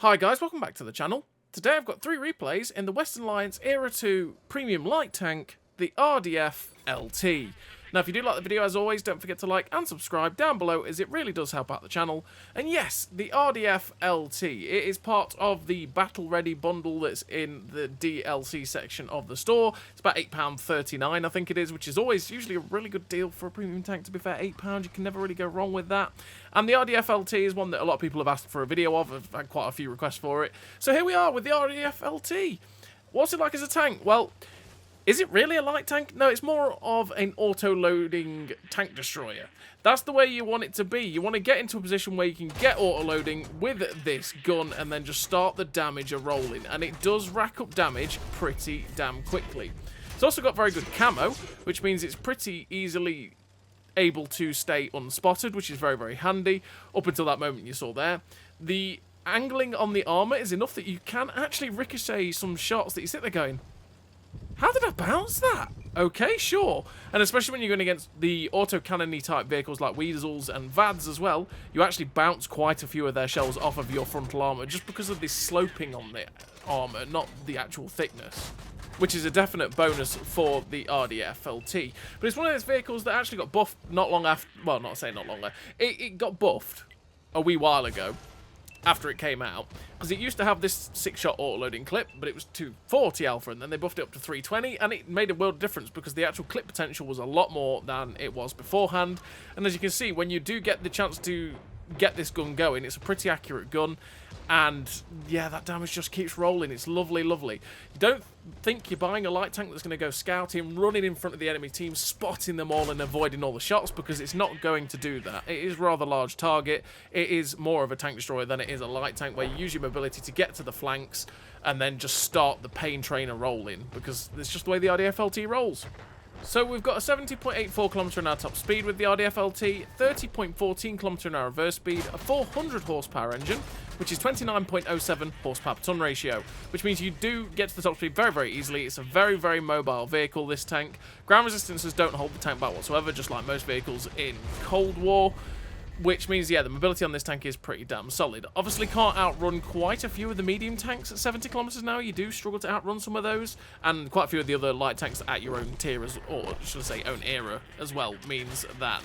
Hi guys, welcome back to the channel. Today I've got 3 replays in the Western Alliance Era 2 Premium Light Tank, the RDF LT. Now if you do like the video, as always, don't forget to like and subscribe down below, as it really does help out the channel. And yes, the RDF LT, it is part of the Battle Ready bundle that's in the DLC section of the store. It's about £8.39 I think it is, which is always usually a really good deal for a premium tank, to be fair. £8, you can never really go wrong with that. And the RDF LT is one that a lot of people have asked for a video of. I've had quite a few requests for it. So here we are with the RDF LT. What's it like as a tank? Well, is it really a light tank? No, it's more of an auto-loading tank destroyer. That's the way you want it to be. You want to get into a position where you can get auto-loading with this gun and then just start the damage a-rolling. And it does rack up damage pretty damn quickly. It's also got very good camo, which means it's pretty easily able to stay unspotted, which is very, very handy, up until that moment you saw there. The angling on the armour is enough that you can actually ricochet some shots that you sit there going, how did I bounce that? Okay, sure. And especially when you're going against the auto-cannon-y type vehicles like Weasels and Vads as well, you actually bounce quite a few of their shells off of your frontal armour just because of this sloping on the armour, not the actual thickness, which is a definite bonus for the RDF LT. But it's one of those vehicles that actually got buffed not long after, well, not say not long, it got buffed a wee while ago, after it came out, because it used to have this 6-shot auto-loading clip, but it was 240 alpha, and then they buffed it up to 320, and it made a world of difference because the actual clip potential was a lot more than it was beforehand. And as you can see, when you do get the chance to get this gun going, it's a pretty accurate gun, and yeah, that damage just keeps rolling. It's lovely, lovely. You don't think you're buying a light tank that's going to go scouting, running in front of the enemy team, spotting them all and avoiding all the shots, because it's not going to do that. It is a rather large target. It is more of a tank destroyer than it is a light tank, where you use your mobility to get to the flanks and then just start the pain train rolling, because it's just the way the RDF LT rolls. So we've got a 70.84 km/h top speed with the RDF LT, 30.14 km/h reverse speed, a 400 horsepower engine, which is 29.07 horsepower per ton ratio, which means you do get to the top speed very, very easily. It's a very, very mobile vehicle, this tank. Ground resistances don't hold the tank back whatsoever, just like most vehicles in Cold War, which means, yeah, the mobility on this tank is pretty damn solid. Obviously can't outrun quite a few of the medium tanks at 70 km/h. You do struggle to outrun some of those, and quite a few of the other light tanks at your own tier, or should I say own era as well, means that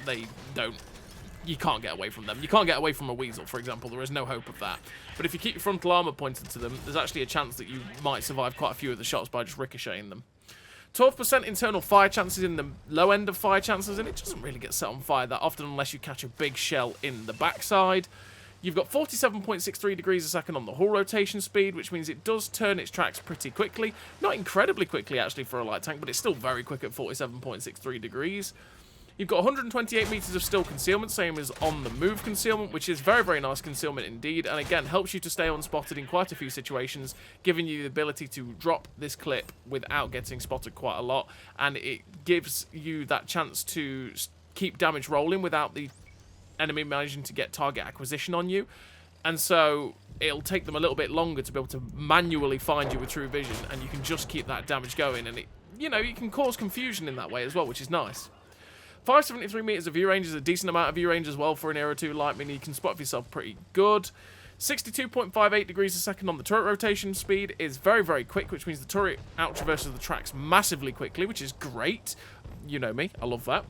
you can't get away from them. You can't get away from a Weasel, for example. There is no hope of that. But if you keep your frontal armour pointed to them, there's actually a chance that you might survive quite a few of the shots by just ricocheting them. 12% internal fire chances in the low end of fire chances, and it doesn't really get set on fire that often unless you catch a big shell in the backside. You've got 47.63 degrees a second on the hull rotation speed, which means it does turn its tracks pretty quickly. Not incredibly quickly, actually, for a light tank, but it's still very quick at 47.63 degrees. You've got 128 meters of still concealment, same as on the move concealment, which is very, very nice concealment indeed, and again, helps you to stay unspotted in quite a few situations, giving you the ability to drop this clip without getting spotted quite a lot, and it gives you that chance to keep damage rolling without the enemy managing to get target acquisition on you, and so it'll take them a little bit longer to be able to manually find you with true vision, and you can just keep that damage going, and you can cause confusion in that way as well, which is nice. 573 meters of view range is a decent amount of view range as well for an Era 2 light, meaning you can spot for yourself pretty good. 62.58 degrees a second on the turret rotation speed is very, very quick, which means the turret out-traverses the tracks massively quickly, which is great. You know me, I love that.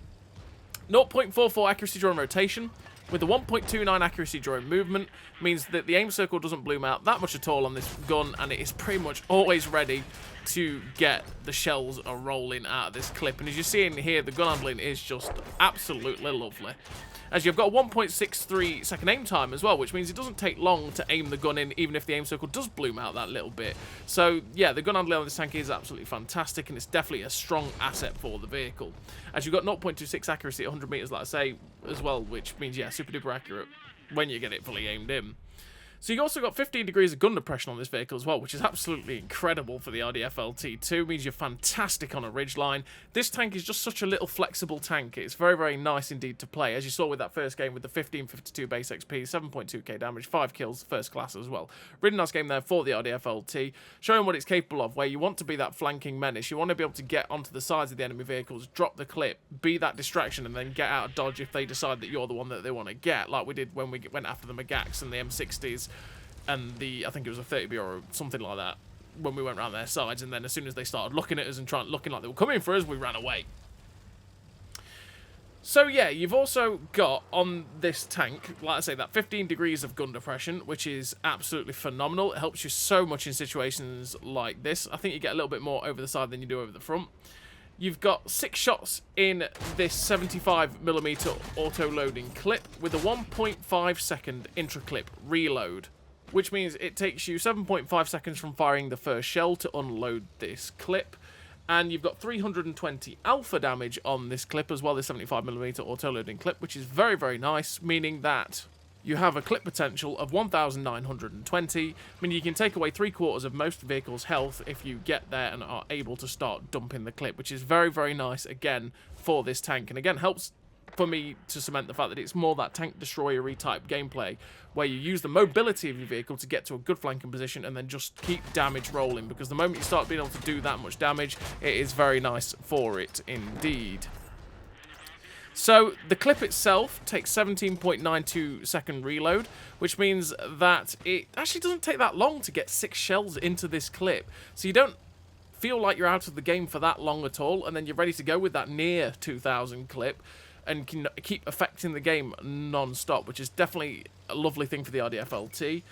0.44 accuracy during rotation, with a 1.29 accuracy during movement, means that the aim circle doesn't bloom out that much at all on this gun, and it is pretty much always ready to get the shells rolling out of this clip. And as you're seeing here, the gun handling is just absolutely lovely. As you've got a 1.63 second aim time as well, which means it doesn't take long to aim the gun in, even if the aim circle does bloom out that little bit. So yeah, the gun handling on this tank is absolutely fantastic, and it's definitely a strong asset for the vehicle. As you've got 0.26 accuracy at 100 meters, like I say, as well, which means, yeah, super duper accurate when you get it fully aimed in. So you also got 15 degrees of gun depression on this vehicle as well, which is absolutely incredible for the RDF LT too. Means you're fantastic on a ridgeline. This tank is just such a little flexible tank. It's very, very nice indeed to play, as you saw with that first game with the 1552 base XP, 7.2k damage, 5 kills, first class as well. Really nice game there for the RDF LT, showing what it's capable of, where you want to be that flanking menace. You want to be able to get onto the sides of the enemy vehicles, drop the clip, be that distraction, and then get out of dodge if they decide that you're the one that they want to get, like we did when we went after the Magax and the M60s. and I think it was a 30B or something like that when we went around their sides, and then as soon as they started looking at us and looking like they were coming for us, we ran away. So yeah, you've also got on this tank, like I say, that 15 degrees of gun depression, which is absolutely phenomenal. It helps you so much in situations like this. I think you get a little bit more over the side than you do over the front. You've got 6 shots in this 75mm auto-loading clip with a 1.5 second intra-clip reload, which means it takes you 7.5 seconds from firing the first shell to unload this clip. And you've got 320 alpha damage on this clip as well, this 75mm auto-loading clip, which is very, very nice, meaning that you have a clip potential of 1,920, meaning you can take away 3/4 of most vehicles' health if you get there and are able to start dumping the clip, which is very, very nice, again, for this tank. And again, helps for me to cement the fact that it's more that tank destroyer-y type gameplay, where you use the mobility of your vehicle to get to a good flanking position and then just keep damage rolling, because the moment you start being able to do that much damage, it is very nice for it indeed. So the clip itself takes 17.92 second reload, which means that it actually doesn't take that long to get 6 shells into this clip, so you don't feel like you're out of the game for that long at all, and then you're ready to go with that near 2,000 clip and can keep affecting the game non-stop, which is definitely a lovely thing for the RDF LT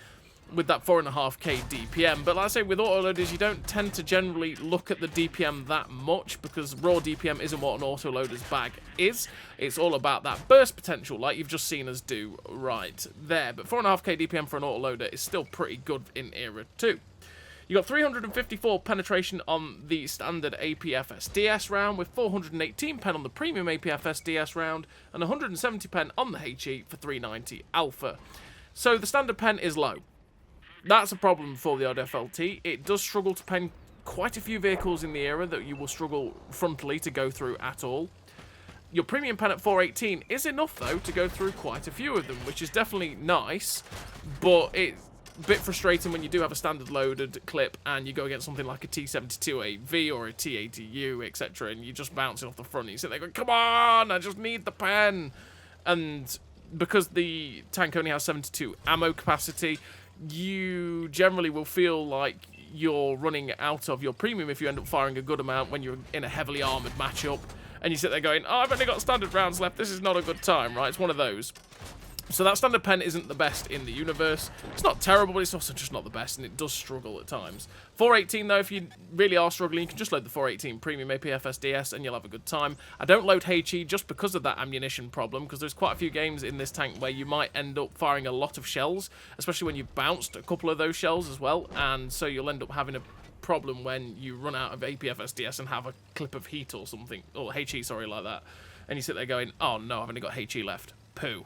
with that 4.5k DPM. But like I say, with autoloaders, you don't tend to generally look at the DPM that much, because raw DPM isn't what an autoloader's bag is. It's all about that burst potential, like you've just seen us do right there. But 4.5k DPM for an autoloader is still pretty good in Era 2. You got 354 penetration on the standard APFS DS round, with 418 pen on the premium APFS DS round, and 170 pen on the HE for 390 alpha. So the standard pen is low. That's a problem for the RDF LT. It does struggle to pen quite a few vehicles in the era that you will struggle frontally to go through at all. Your premium pen at 418 is enough, though, to go through quite a few of them, which is definitely nice, but it's a bit frustrating when you do have a standard loaded clip and you go against something like a T72AV or a T80U, etc., and you're just bouncing off the front and you sit there going, come on, I just need the pen. And because the tank only has 72 ammo capacity, you generally will feel like you're running out of your premium if you end up firing a good amount when you're in a heavily armoured matchup, and you sit there going, oh, I've only got standard rounds left, this is not a good time, right? It's one of those. So that standard pen isn't the best in the universe. It's not terrible, but it's also just not the best, and it does struggle at times. 418, though, if you really are struggling, you can just load the 418 Premium APFS DS, and you'll have a good time. I don't load HE just because of that ammunition problem, because there's quite a few games in this tank where you might end up firing a lot of shells, especially when you've bounced a couple of those shells as well, and so you'll end up having a problem when you run out of APFS DS and have a clip of heat or something, or HE, sorry, like that, and you sit there going, oh no, I've only got HE left. Poo.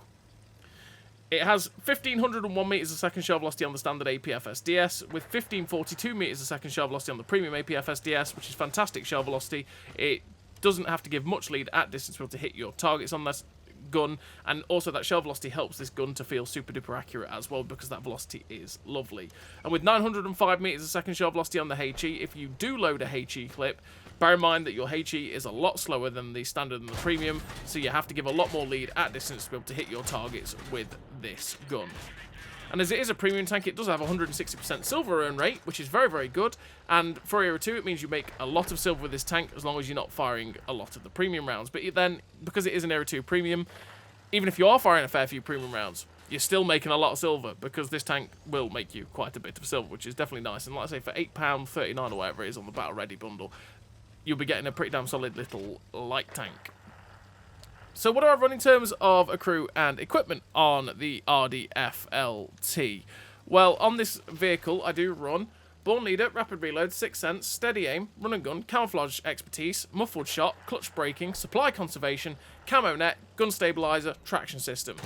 It has 1,501 meters a second shell velocity on the standard APFS DS, with 1,542 meters a second shell velocity on the premium APFS DS, which is fantastic shell velocity. It doesn't have to give much lead at distance to be able to hit your targets on this gun, and also that shell velocity helps this gun to feel super duper accurate as well, because that velocity is lovely. And with 905 meters a second shell velocity on the HE, if you do load a HE clip, bear in mind that your HE is a lot slower than the standard and the premium, so you have to give a lot more lead at distance to be able to hit your targets with this gun. And as it is a premium tank, it does have 160% silver earn rate, which is very, very good. And for Era 2, it means you make a lot of silver with this tank, as long as you're not firing a lot of the premium rounds. But then, because it is an Era 2 premium, even if you are firing a fair few premium rounds, you're still making a lot of silver, because this tank will make you quite a bit of silver, which is definitely nice. And like I say, for £8.39 or whatever it is on the Battle Ready bundle, you'll be getting a pretty damn solid little light tank. So what do I run in terms of a crew and equipment on the RDF LT? Well, on this vehicle, I do run Born Leader, Rapid Reload, 6th Sense, Steady Aim, Run and Gun, Camouflage Expertise, Muffled Shot, Clutch Braking, Supply Conservation, Camo Net, Gun Stabilizer, Traction System.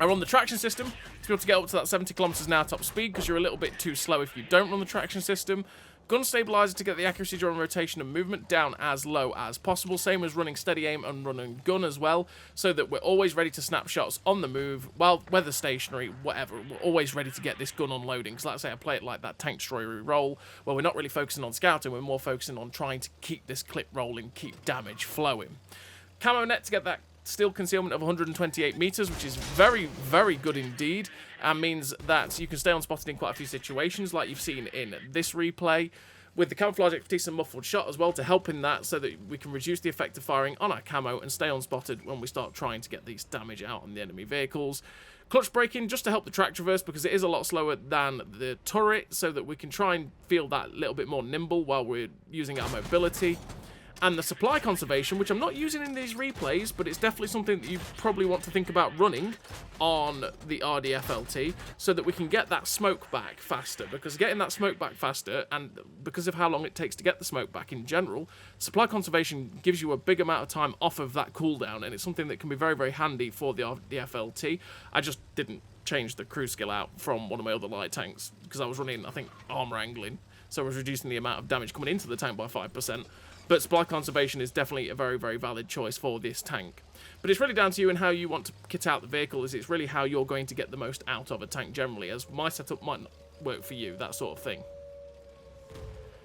I run the traction system to be able to get up to that 70 km/h top speed, because you're a little bit too slow if you don't run the traction system. Gun stabilizer to get the accuracy during rotation and movement down as low as possible, same as running steady aim and run and gun as well, so that we're always ready to snap shots on the move, well, whether stationary, whatever, we're always ready to get this gun unloading. Because like I say, I play it like that tank destroyer role, where we're not really focusing on scouting, we're more focusing on trying to keep this clip rolling, keep damage flowing. Camo net to get that steel concealment of 128 meters, which is very, very good indeed. and means that you can stay unspotted in quite a few situations, like you've seen in this replay, with the camouflage expertise and muffled shot as well to help in that, so that we can reduce the effect of firing on our camo and stay unspotted when we start trying to get these damage out on the enemy vehicles. Clutch braking just to help the track traverse, because it is a lot slower than the turret, so that we can try and feel that little bit more nimble while we're using our mobility. And the supply conservation, which I'm not using in these replays, but it's definitely something that you probably want to think about running on the RDF LT, so that we can get that smoke back faster. Because getting that smoke back faster, and because of how long it takes to get the smoke back in general, supply conservation gives you a big amount of time off of that cooldown, and it's something that can be very, very handy for the RDF LT. I just didn't change the crew skill out from one of my other light tanks, because I was running, I think, armor angling, so I was reducing the amount of damage coming into the tank by 5%. But supply conservation is definitely a very, very valid choice for this tank. But it's really down to you and how you want to kit out the vehicle. It's really how you're going to get the most out of a tank generally, as my setup might not work for you, that sort of thing.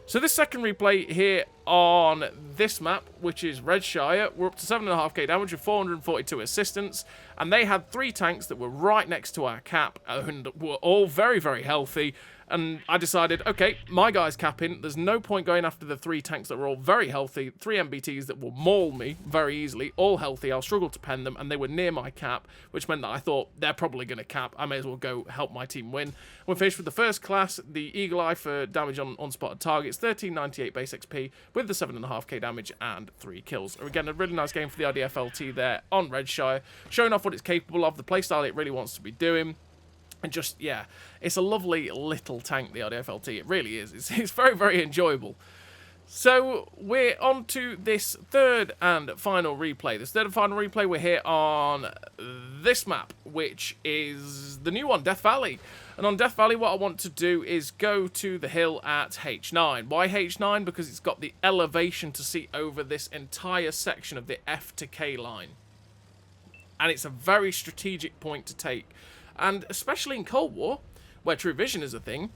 So this second replay here on this map, which is Redshire, we're up to 7.5k damage with 442 assistance, and they had 3 tanks that were right next to our cap and were all very, very healthy. And I decided, okay, my guy's capping. There's no point going after the 3 tanks that were all very healthy, 3 MBTs that will maul me very easily, all healthy. I'll struggle to pen them, and they were near my cap, which meant that I thought they're probably going to cap. I may as well go help my team win. We're finished with the first class, the Eagle Eye for damage on unspotted targets, 1398 base XP with the 7.5k damage and 3 kills. Again, a really nice game for the RDF LT there on Redshire, showing off what it's capable of, the playstyle it really wants to be doing. And just, yeah, it's a lovely little tank, the RDF LT. It really is. It's very, very enjoyable. So we're on to this third and final replay. This third and final replay, we're here on this map, which is the new one, Death Valley. And on Death Valley, what I want to do is go to the hill at H9. Why H9? Because it's got the elevation to see over this entire section of the F to K line. And it's a very strategic point to take. And especially in Cold War, where true vision is a thing,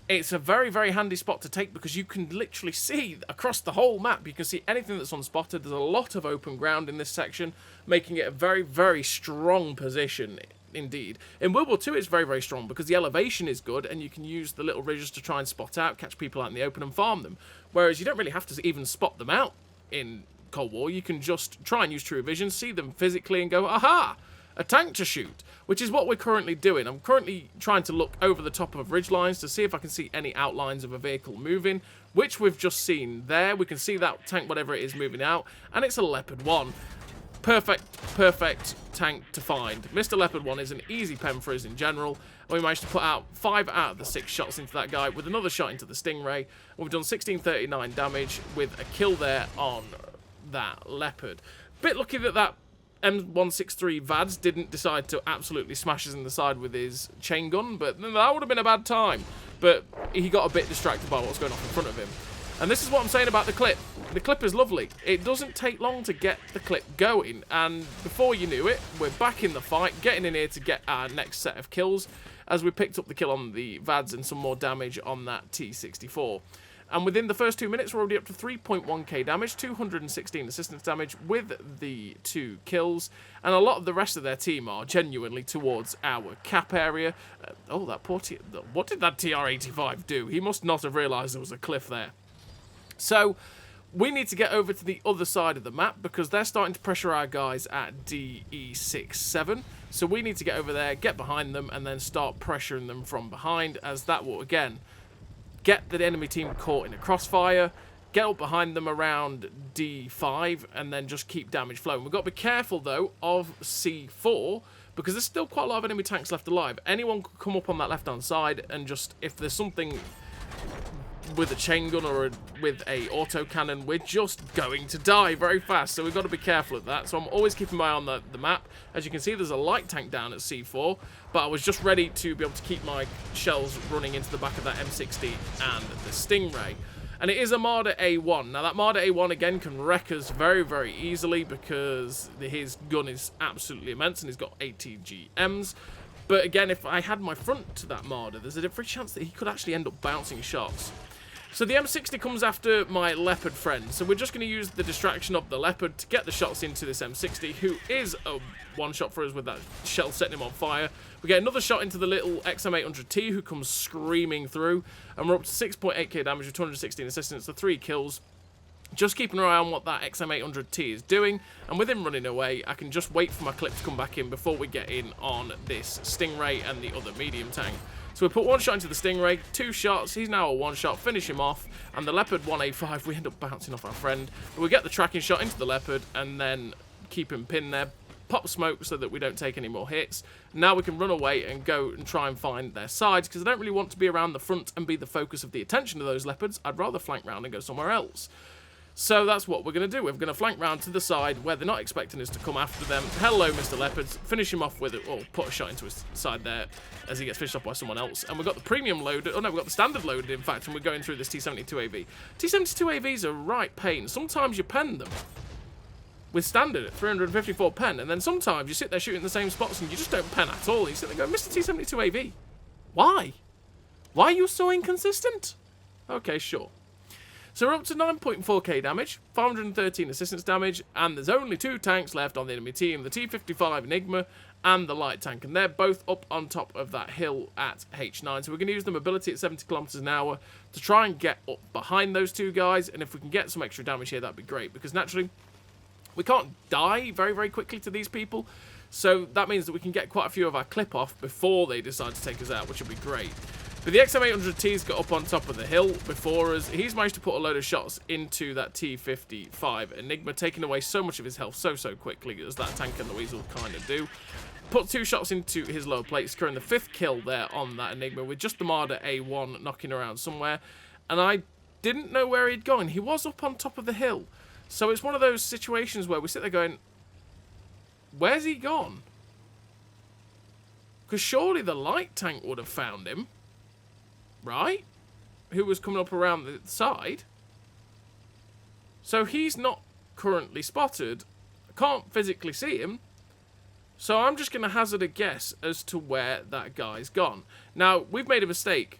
it's a very, very handy spot to take, because you can literally see across the whole map. You can see anything that's unspotted. There's a lot of open ground in this section, making it a very, very strong position indeed. In World War II, it's very, very strong because the elevation is good, and you can use the little ridges to try and spot out, catch people out in the open and farm them. Whereas you don't really have to even spot them out in Cold War. You can just try and use true vision, see them physically, and go, aha! A tank to shoot, which is what we're currently doing. I'm currently trying to look over the top of ridge lines to see if I can see any outlines of a vehicle moving, which we've just seen there. We can see that tank, whatever it is, moving out, and it's a Leopard 1. Perfect tank to find. Mr. Leopard 1 is an easy pen for us in general, and we managed to put out 5 out of the 6 shots into that guy with another shot into the Stingray, and we've done 1639 damage with a kill there on that Leopard. Bit lucky that that M163 Vads didn't decide to absolutely smash us in the side with his chain gun, but that would have been a bad time. But he got a bit distracted by what's going on in front of him. And this is what I'm saying about the clip. The clip is lovely. It doesn't take long to get the clip going, and before you knew it, we're back in the fight, getting in here to get our next set of kills, as we picked up the kill on the Vads and some more damage on that T64. And within the first 2 minutes, we're already up to 3.1k damage, 216 assistance damage with the 2 kills. And a lot of the rest of their team are genuinely towards our cap area. Oh, that poor what did that TR-85 do? He must not have realised there was a cliff there. So we need to get over to the other side of the map, because they're starting to pressure our guys at DE67. So we need to get over there, get behind them, and then start pressuring them from behind, as that will, again, get the enemy team caught in a crossfire, get up behind them around D5, and then just keep damage flowing. We've got to be careful, though, of C4, because there's still quite a lot of enemy tanks left alive. Anyone could come up on that left-hand side, and just, if there's something with a chain gun or with a autocannon, we're just going to die very fast. So we've got to be careful of that. So I'm always keeping my eye on the map. As you can see, there's a light tank down at C4, but I was just ready to be able to keep my shells running into the back of that M60 and the Stingray. And it is a Marder A1. Now that Marder A1 again can wreck us very, very easily, because his gun is absolutely immense and he's got 80 GMs. But again, if I had my front to that Marder, there's a very chance that he could actually end up bouncing shots. So the M60 comes after my leopard friend. So we're just going to use the distraction of the leopard to get the shots into this M60, who is a one-shot for us with that shell setting him on fire. We get another shot into the little XM800T, who comes screaming through. And we're up to 6.8k damage with 216 assistance, the 3 kills. Just keeping an eye on what that XM800T is doing, and with him running away, I can just wait for my clip to come back in before we get in on this Stingray and the other medium tank. So we put 1 shot into the Stingray, 2 shots, he's now a 1-shot, finish him off, and the Leopard 1A5, we end up bouncing off our friend. We get the tracking shot into the Leopard, and then keep him pinned there, pop smoke so that we don't take any more hits. Now we can run away and go and try and find their sides, because I don't really want to be around the front and be the focus of the attention of those Leopards. I'd rather flank round and go somewhere else. So that's what we're going to do. We're going to flank round to the side where they're not expecting us to come after them. Hello, Mr. Leopards. Finish him off with it, or put a shot into his side there as he gets finished off by someone else. And we've got the premium loaded. Oh no, we've got the standard loaded, in fact, and we're going through this T72AV. T72AVs are right pain. Sometimes you pen them with standard at 354 pen, and then sometimes you sit there shooting the same spots and you just don't pen at all. You sit there going, Mr. T72AV, why? Why are you so inconsistent? Okay, sure. So we're up to 9.4k damage, 513 assistance damage, and there's only 2 tanks left on the enemy team, the T55 Enigma and the light tank, and they're both up on top of that hill at H9. So we're going to use the mobility at 70 kilometers an hour to try and get up behind those 2 guys, and if we can get some extra damage here, that'd be great, because naturally, we can't die very, very quickly to these people, so that means that we can get quite a few of our clip off before they decide to take us out, which would be great. But the XM800T's got up on top of the hill before us. He's managed to put a load of shots into that T55 Enigma, taking away so much of his health so quickly, as that tank and the Weasel kind of do. Put 2 shots into his lower plate, securing the 5th kill there on that Enigma, with just the Marder A1 knocking around somewhere. And I didn't know where he'd gone. He was up on top of the hill. So it's one of those situations where we sit there going, where's he gone? Because surely the light tank would have found him. Right? Who was coming up around the side. So he's not currently spotted. I can't physically see him. So I'm just going to hazard a guess as to where that guy's gone. Now, we've made a mistake,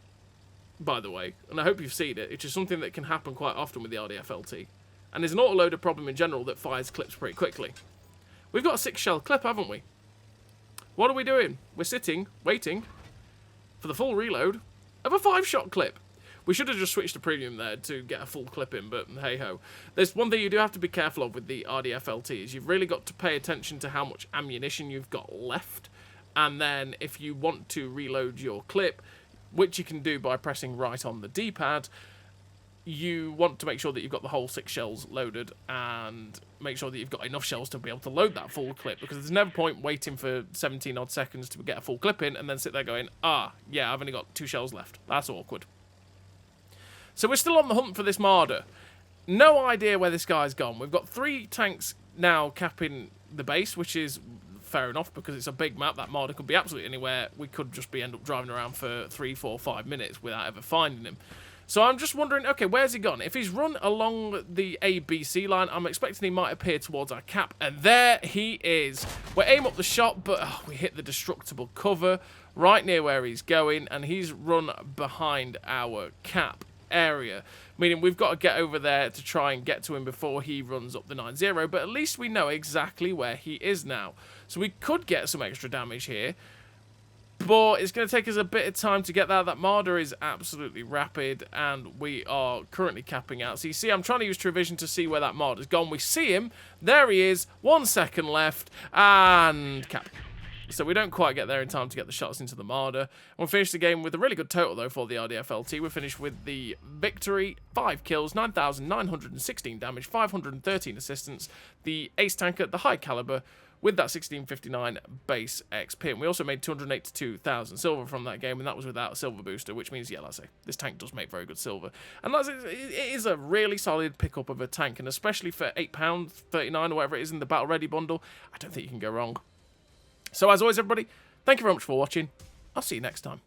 by the way, and I hope you've seen it. It's just something that can happen quite often with the RDF LT. And there's an autoloader problem in general that fires clips pretty quickly. We've got a 6-shell clip, haven't we? What are we doing? We're sitting, waiting for the full reload of a 5-shot clip. We should have just switched to premium there to get a full clip in, but hey-ho. There's one thing you do have to be careful of with the RDF LT, is you've really got to pay attention to how much ammunition you've got left, and then if you want to reload your clip, which you can do by pressing right on the D-pad, you want to make sure that you've got the whole 6 shells loaded, and make sure that you've got enough shells to be able to load that full clip, because there's never point waiting for 17 odd seconds to get a full clip in and then sit there going, yeah, I've only got 2 shells left. That's awkward. So we're still on the hunt for this Marder. No idea where this guy's gone. We've got 3 tanks now capping the base, which is fair enough because it's a big map. That Marder could be absolutely anywhere. We could just end up driving around for 3, 4, 5 minutes without ever finding him. So I'm just wondering, okay, where's he gone? If he's run along the ABC line, I'm expecting he might appear towards our cap. And there he is. We aim up the shot, but we hit the destructible cover right near where he's going. And he's run behind our cap area. Meaning we've got to get over there to try and get to him before he runs up the 9-0. But at least we know exactly where he is now. So we could get some extra damage here. But it's going to take us a bit of time to get there. That Marder is absolutely rapid, and we are currently capping out. So you see, I'm trying to use True Vision to see where that Marder's gone. We see him. There he is. 1 second left, and cap. So we don't quite get there in time to get the shots into the Marder. And we'll finish the game with a really good total, though, for the RDF LT. We're finished with the victory. 5 kills, 9,916 damage, 513 assistance. The ace tanker, the high caliber, with that 1659 base XP. And we also made 282,000 silver from that game, and that was without a silver booster, which means, yeah, like I say, this tank does make very good silver. And like I say, it is a really solid pickup of a tank, and especially for £8.39 or whatever it is in the Battle Ready bundle, I don't think you can go wrong. So as always, everybody, thank you very much for watching. I'll see you next time.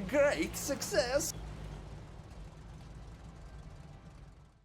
Great success!